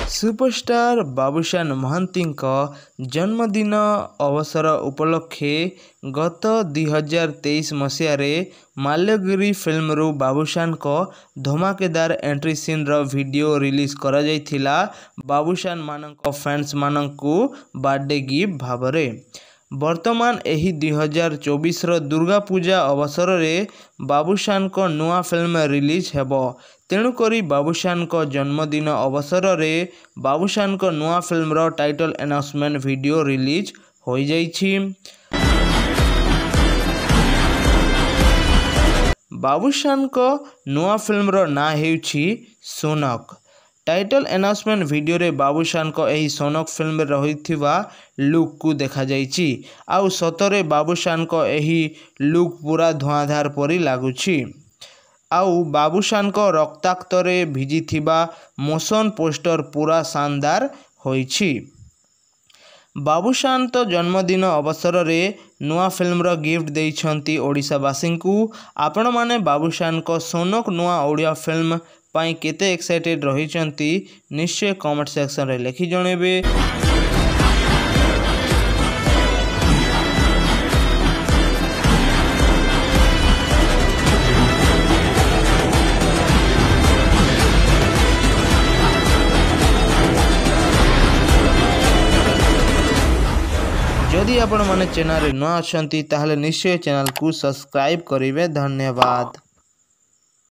Superstar Babushan Mahanti जन्मदिन अवसर उपलक्षे गत 2023 मसीह माल्यगिरी फिल्म बाबुशान धमाकेदार एंट्री सीन वीडियो रिलीज करा जायथिला बाबुशान मानक फैंस मानकु बर्थडे गिफ्ट भावरे। वर्तमान एही 2024 दुर्गा पूजा अवसर रे बाबुशान को नुआ फिल्म रिलीज हेबो। तेणुकरी बाबुशान को जन्मदिन अवसर रे बाबुशान को नुआ फिल्म रो टाइटल अनाउंसमेंट वीडियो रिलीज हो जाइछि। बाबुशान को नुआ फिल्म रो ना हेउछि सोनक। टाइटल अनाउंसमेंट वीडियो रे बाबुशान को एही सोनक फिल्म रहिथिबा लुक को देखा जाइछि। आउ सतरे बाबुशान को एही लुक पूरा धुआंधार परी लागुछि। आउ बाबुशान को रक्ताक्त रे भिजिथिबा मोशन पोस्टर पूरा शानदार होइछि। बाबुशान तो जन्मदिन अवसर रे नुआ फिल्म रो गिफ्ट देइछंती ओडिशावासी को। आपण माने बाबुशान को सोनक नुआ ओडिया फिल्म पाई केते एक्साइटेड रहिचंती निश्चय कमेंट सेक्शन रे लिखि जणेबे। जदि आपण माने चैनल रे न अछंती ताहले निश्चय चैनल को सब्सक्राइब करिवे। धन्यवाद।